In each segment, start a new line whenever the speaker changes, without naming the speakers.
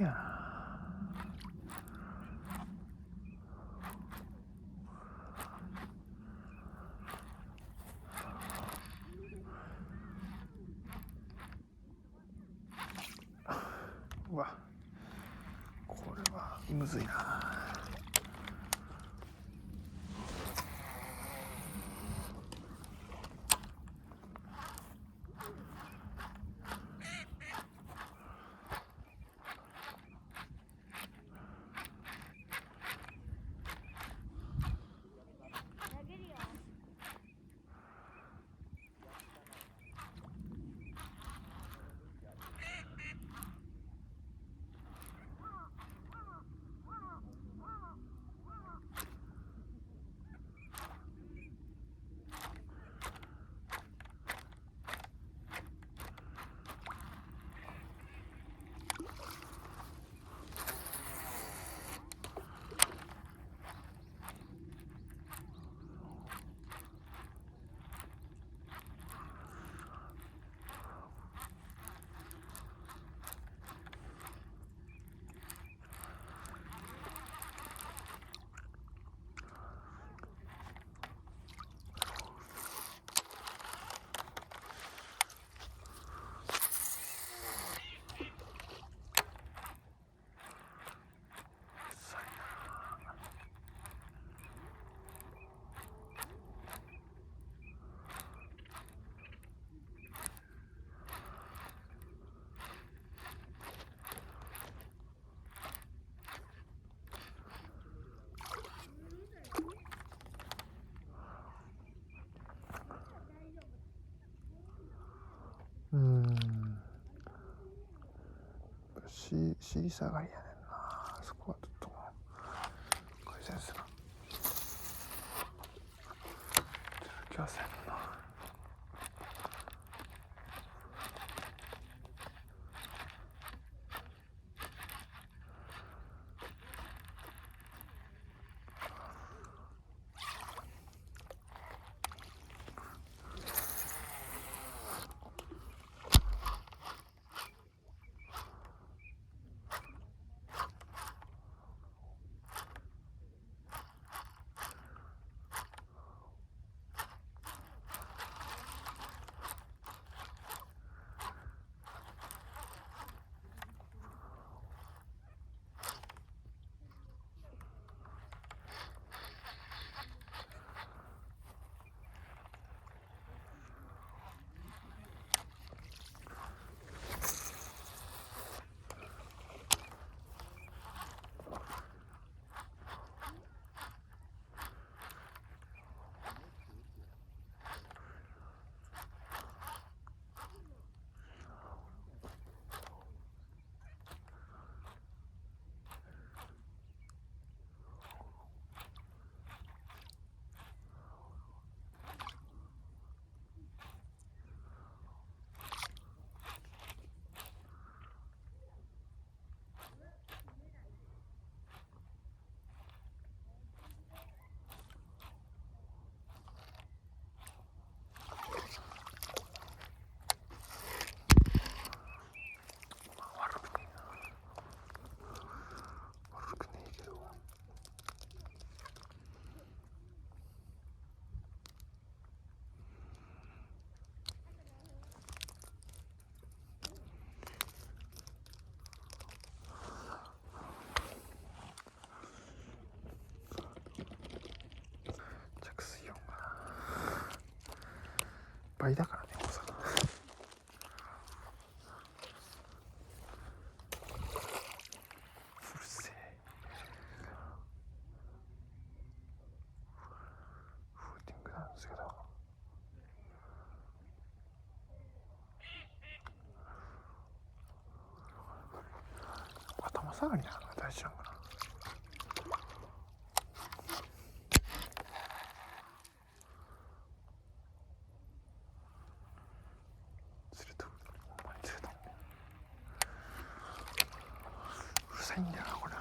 やな。うわ、これはむずいな。尻下がりやねんな。そこはちょっと改善する気がせんな。倍だからね、大阪。うるせえ。フーティングなんですけど。頭下がりなのが大事なのかな。うるさいんだよな、これ。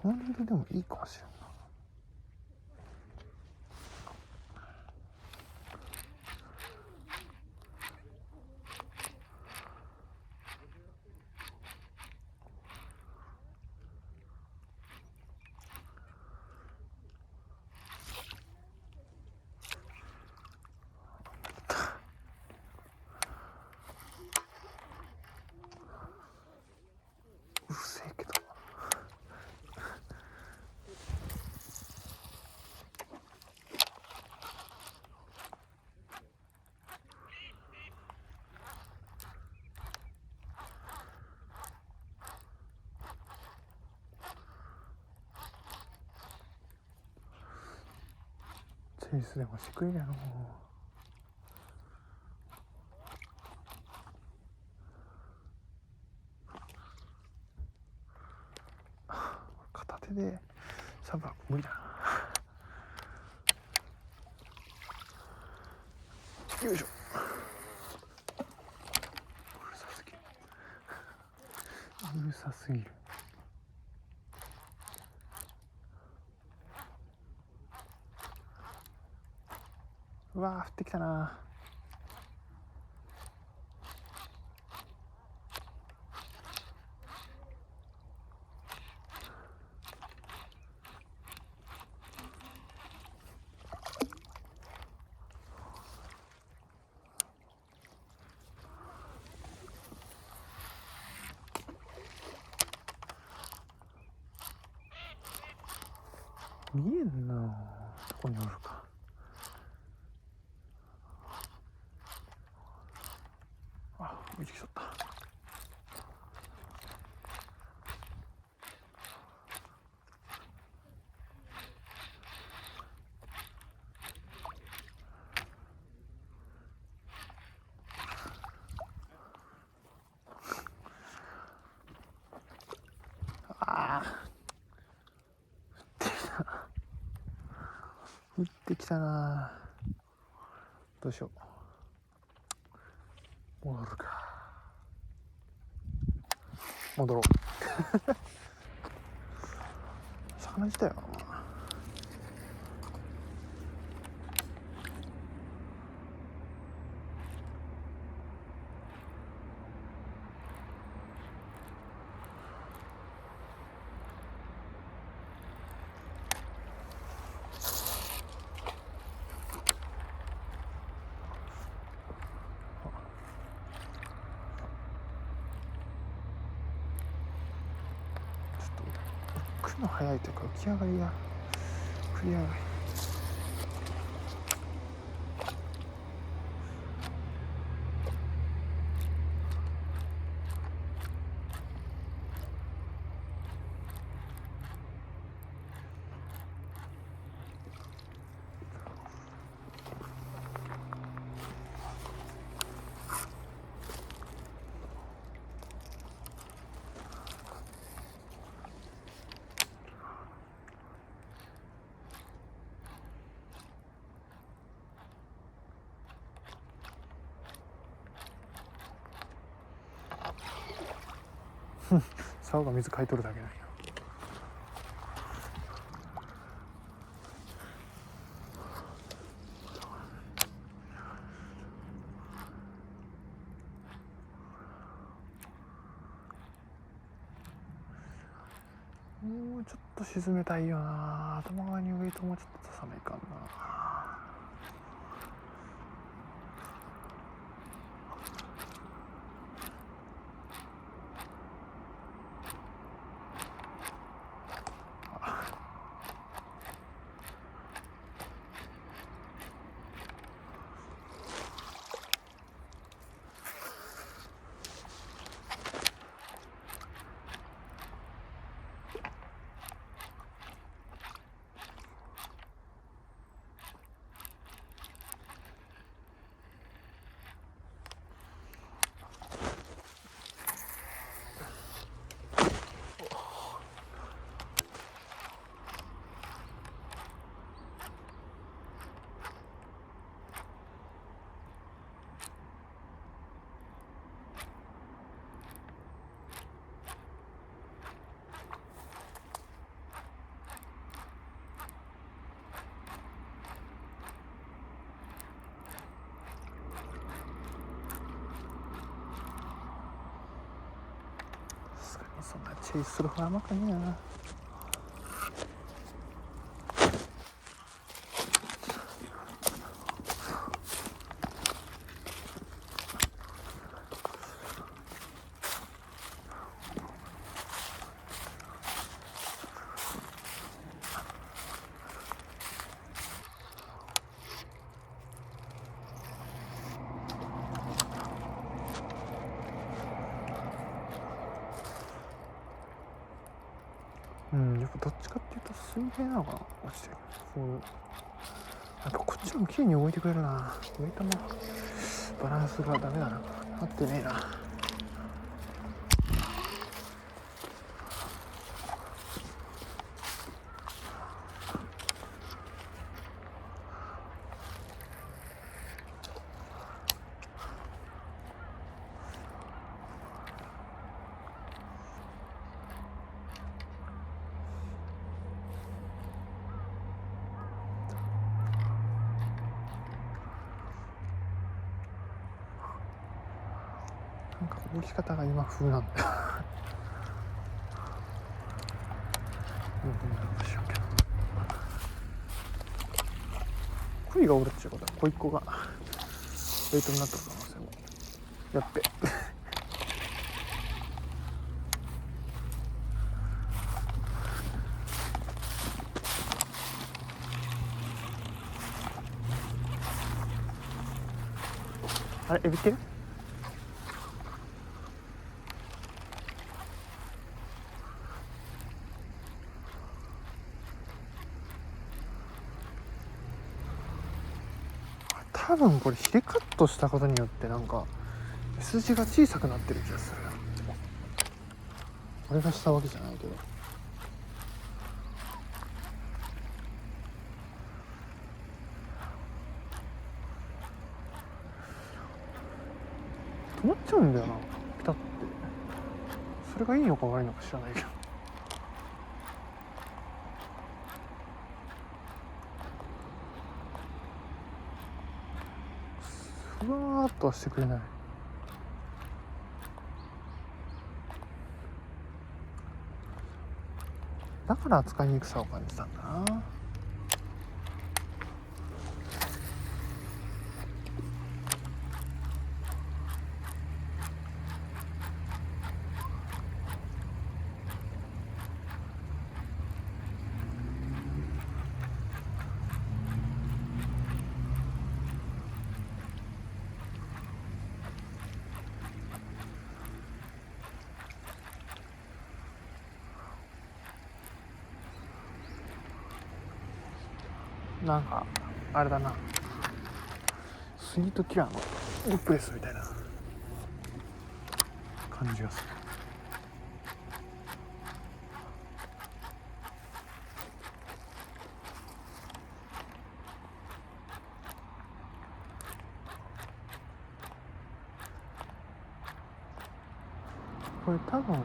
このレベルでもいいかもしれんな。うるせえけど。チェイスでもしてくれるやろ。片手でサブは無理だな。よいしょ。うるさすぎる。うるさすぎる。うわー、降ってきたな。見えんな。どこにおるか。あ、浮いてきちゃった。ああ、降ってきたな。どうしよう。戻るか。戻ろう。魚自体は来るの早いというか浮き上がりが繰り上がり。竿が水買い取るだけなんや。もうちょっと沈めたいよな。頭側にウエイトもうちょっと出さないかんな。すがにそんなチェイスするほど甘くねえな。やっぱどっちかっていうと水平なのかな、落ちてる。そう、やっぱこっちも綺麗に動いてくれるな。ウェイトのバランスがダメだな、合ってねえな。なんか動き方が今風なんだよ。どうしようけど。恋がおるっちゅうことは恋っ子がウェイトになった可能性も。やっべ。あれエビってる？多分これヒレカットしたことによってなんか S 字が小さくなってる気がする。俺がしたわけじゃないけど。止まっちゃうんだよな、ピタッて。それがいいのか悪いのか知らないけど。ふわーっとはしてくれない。だから扱いにくさを感じたんだな。なんかあれだな、スイートキラーのリップレスみたいな感じがする。これ多分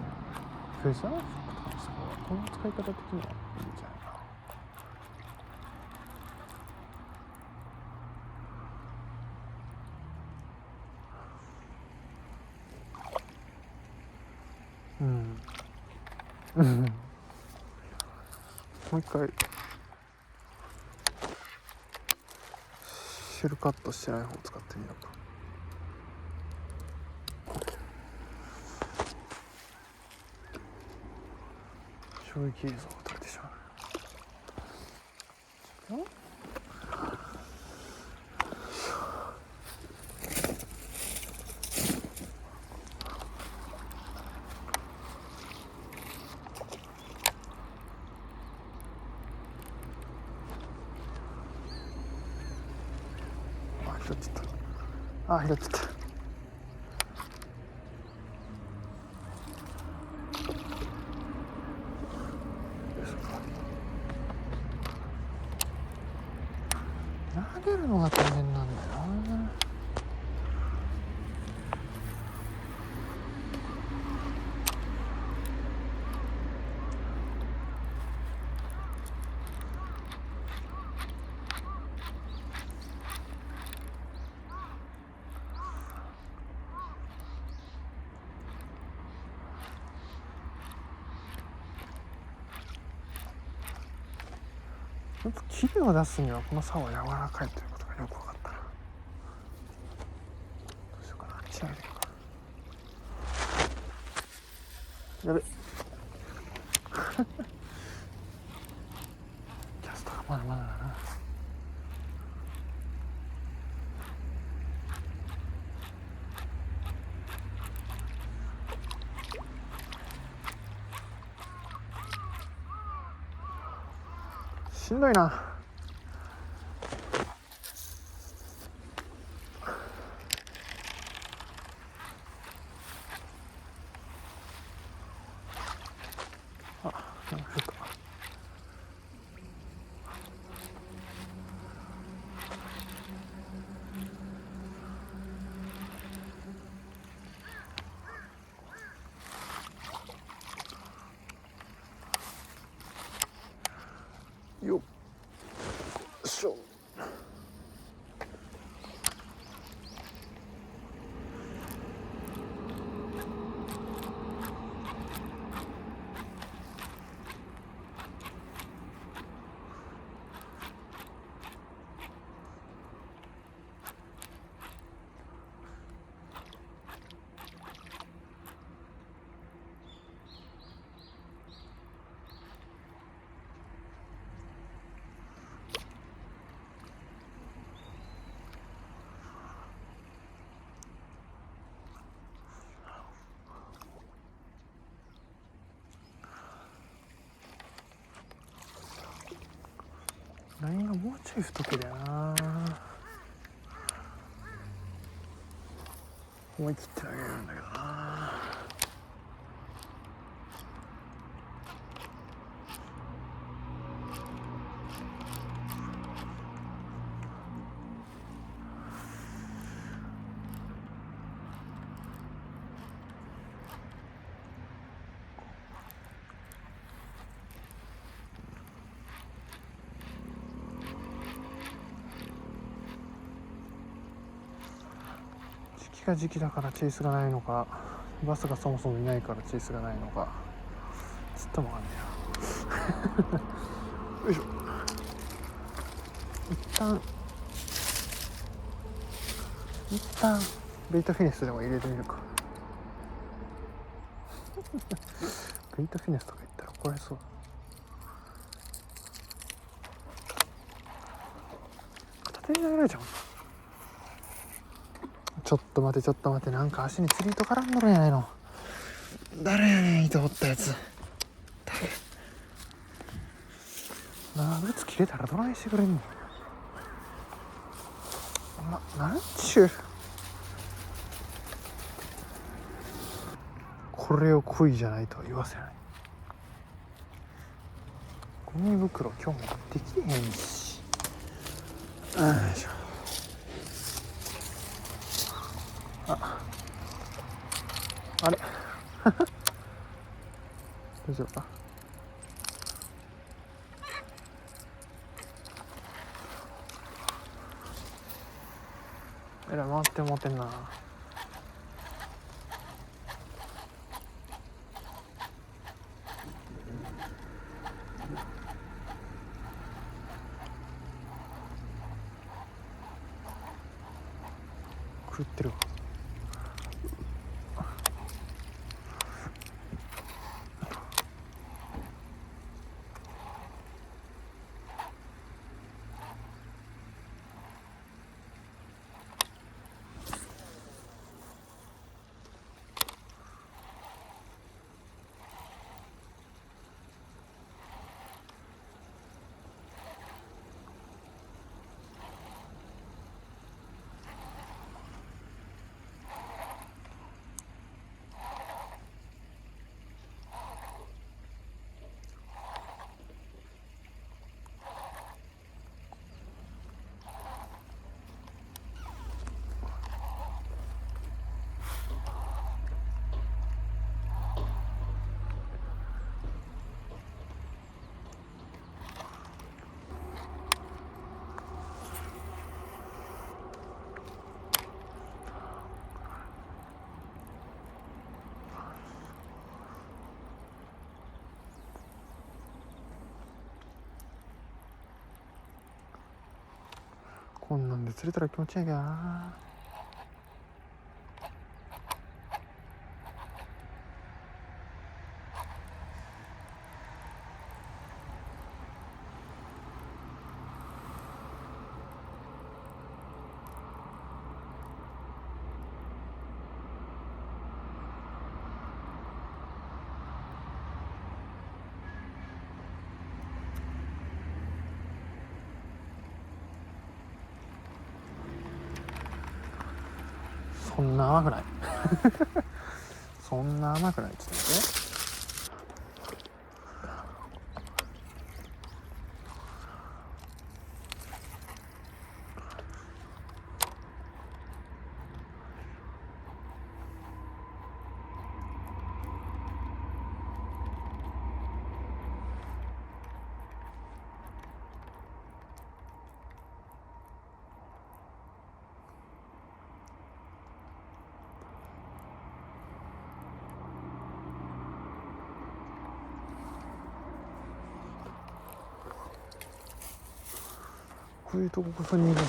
フェザーフックとかもさ、この使い方的にはいいんじゃないかな。もう一回シェルカットしてない方を使ってみようか。衝撃映像が撮れてしまう。拾っちゃった。拾っちゃった。投げるのが大変なんだよな。やっぱキレを出すにはこの竿は柔らかいということがよく分かったな。どうしようかな、あっち投げていくか。やべキャストがまだまだだな。しんどいな。あ、なんか降った。よっしょ。ラインがもうちょい太けりゃな。思い切って投げれるんだけどな。時期が時期だからチェイスがないのか、バスがそもそもいないからチェイスがないのか、ちょっともわかんねえな。よいしょ。一旦ベイトフィネスでも入れてみるか。ベイトフィネスとか言ったら怒られそうだ。片手で投げられちゃう。ちょっと待て、なんか足に釣り糸絡んどるんやないの。誰やねん、糸掘ったやつ。長靴切れたらどないしてくれんの。なんちゅう、これを恋じゃないとは言わせない。ゴミ袋今日持ってきてへんし。よいしょ。あれ大丈夫か。えらい回ってもうてんな。狂ってるわ。こんなんで釣れたら気持ちいいけどな。そんな甘くないそんな甘くない。ちょっと待って。こういうとここそにいるの。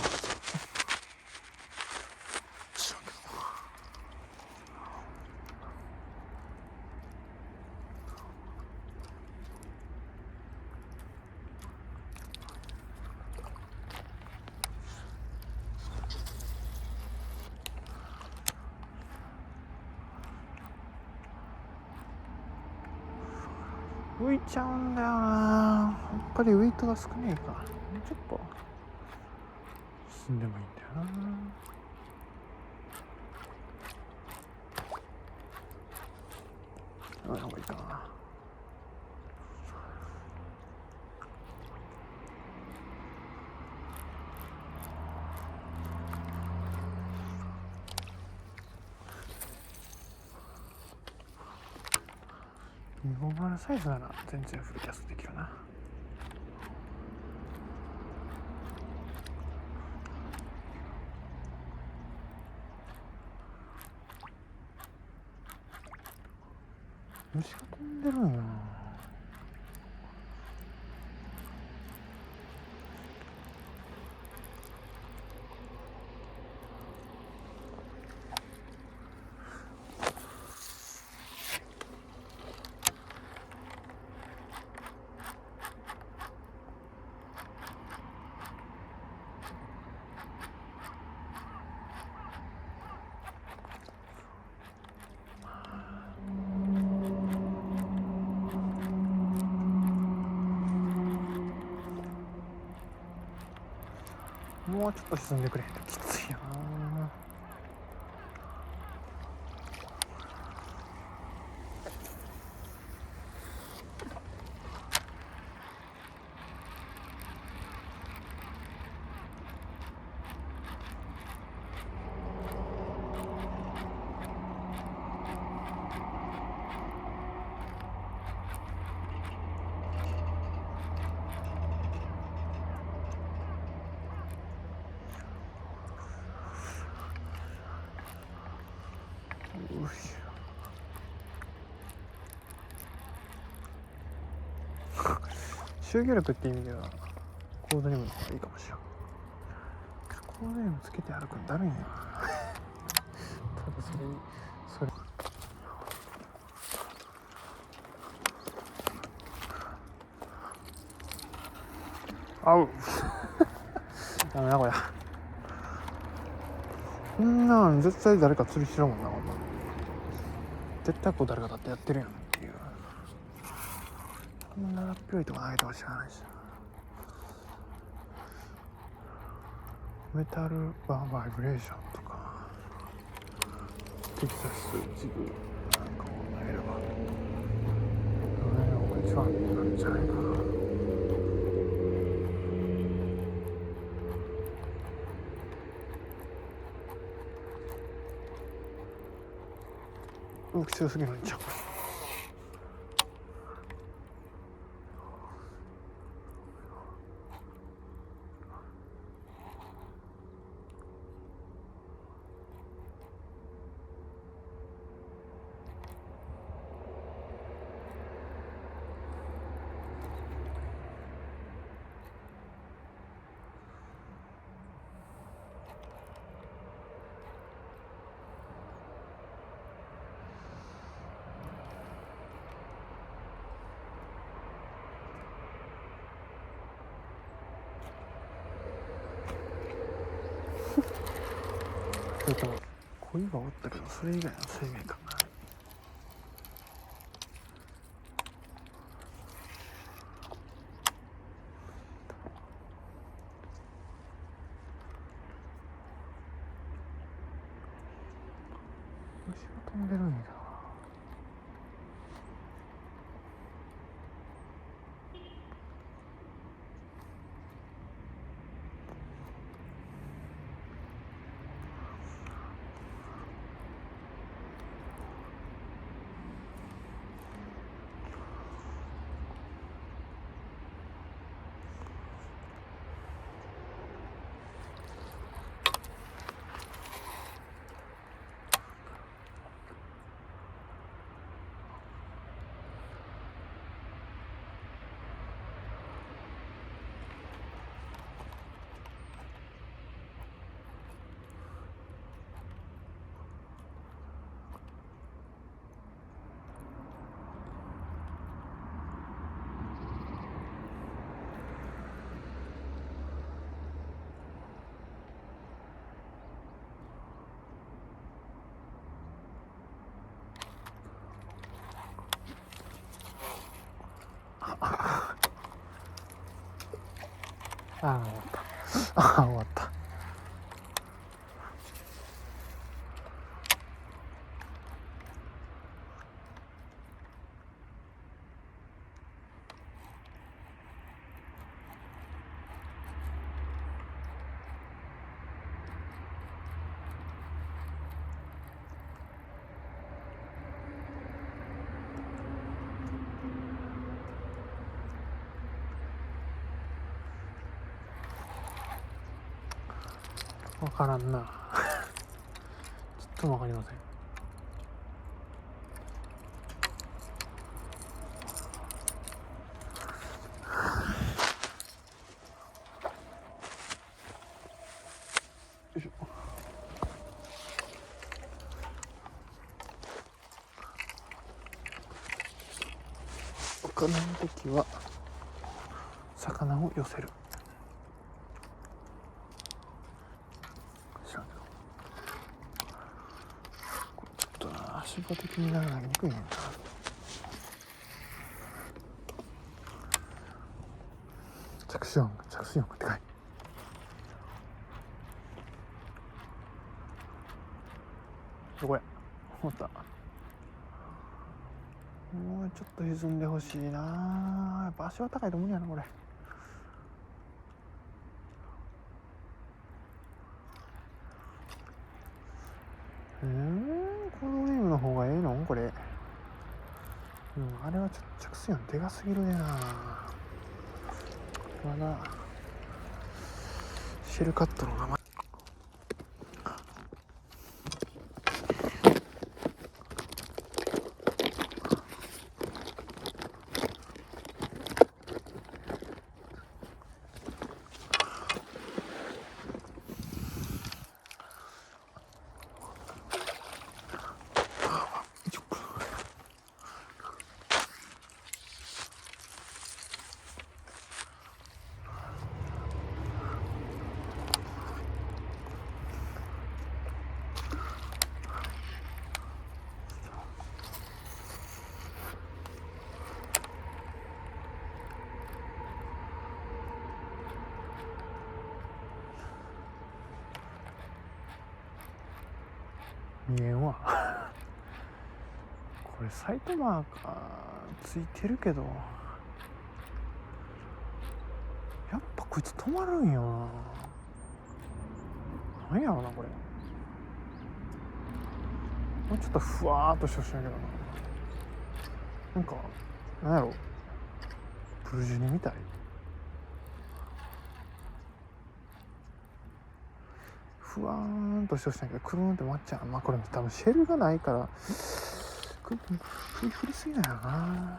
浮いちゃうんだよな。やっぱりウェイトが少ねえか。もうちょっと進んでもいいんだよな。あ、なんかいいかな。250サイズなら全然フルキャストできるな。虫が飛んでるんよな。もうちょっと進んでくれへんときついな。よし。集魚力って意味ではコードネームの方がいいかもしれん。コードネームつけて歩くのだるいんや。ただそれ合うダメだこれ。こんなん絶対誰か釣りしてるもんな。こんなん絶対こう誰かだってやってるやんっていう。こんなラッピョイとか投げてほしくないし。メタルバイブレーションとかテキサスジグなんかを投げればこれが一番になるんじゃないかな。動き強すぎるんちゃう。鯉がおったけどそれ以外の生命か。虫が飛んでるんや。終わった。終わった。わからんな。ちょっとわかりません。よいしょ。わからんときは魚を寄せる。知らんけど。これちょっとな、足場的にならにくいねんな。着水音がでかい。どこや。思った。もうちょっと沈んでほしいな。やっぱ足は高いと無理やなこれ。このゲームの方がええのこれ。あれはちょっと着水音でかすぎるでな。まだシェルカットの名前。見えんわ。これサイトマーカーついてるけど、やっぱこいつ止まるんよな。なんやろなこれ。もうちょっとふわーっとしてほしいんやけどな。なんかなんやろ、プルジュニみたい。ふわーんとしてほしいんやけど、くるんって回っちゃう。まあこれ多分シェルがないから振りすぎないよな。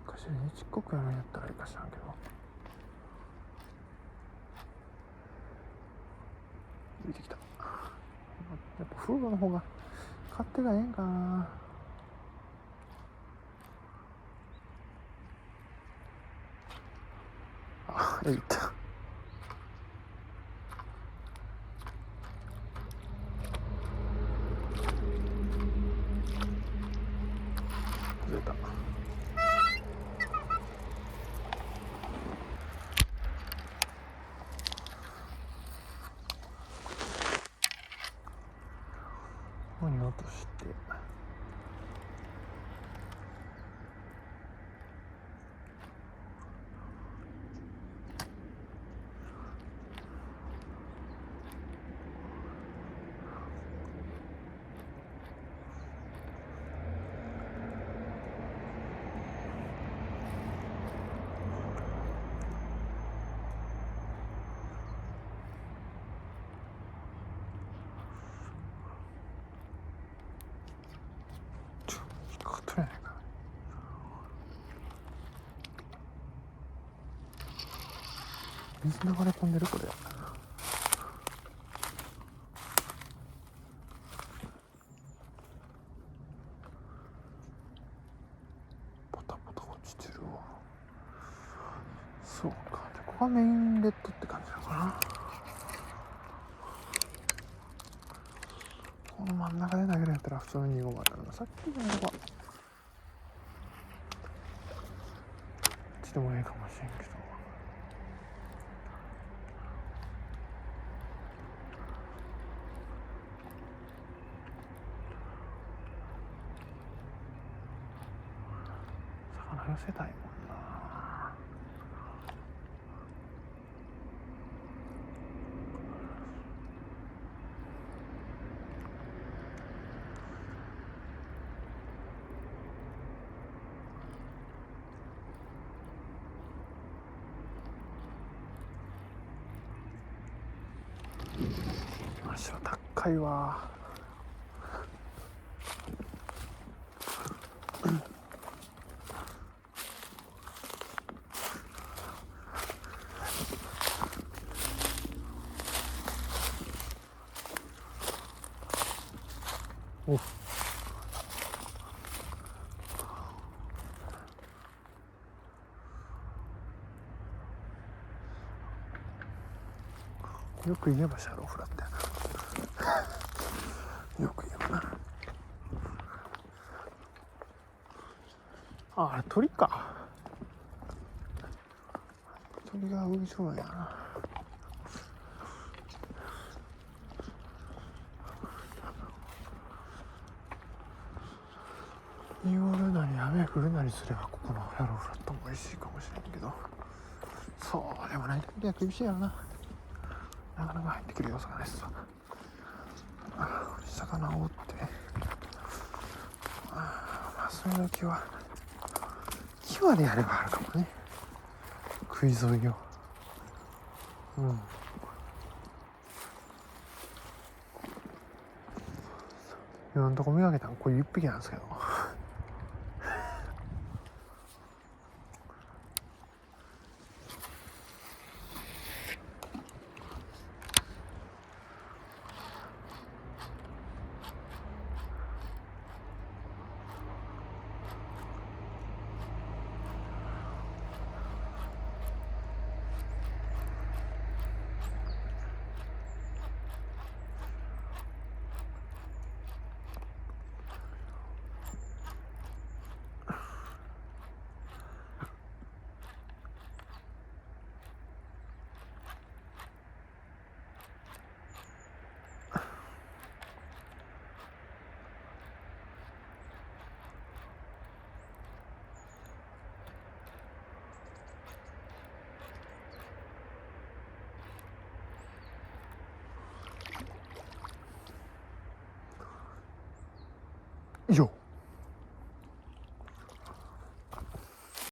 かしらねちっこくやるんやったらいいかしらんけど。フードの方が勝手がええんかな。あ、いった。崩れた。何落として。取れないか。水流れ込んでるこれ。ポタポタ落ちてるわ。そうか。でここがメインレッドって感じなのかな。この真ん中で投げるんやったら普通の2号丸なの。さっきのやればこっちでもいいかもしれんけど。魚寄せたいもんな。足は高いわ。お、よく言えばシャローフラってやな。よく言えばな。あ、あれ鳥か。鳥が浮いそうやな。夜なり雨降るなりすればここのシャローフラットも美味しいかもしれんけど、そうでもない時は厳しいやろな。なかなか入ってくる要素がないっすわ。魚を追って、まあそういう時は際でやればあるかもね。食い沿いを、今んとこ見分けたのこれ1匹なんですけど。以上。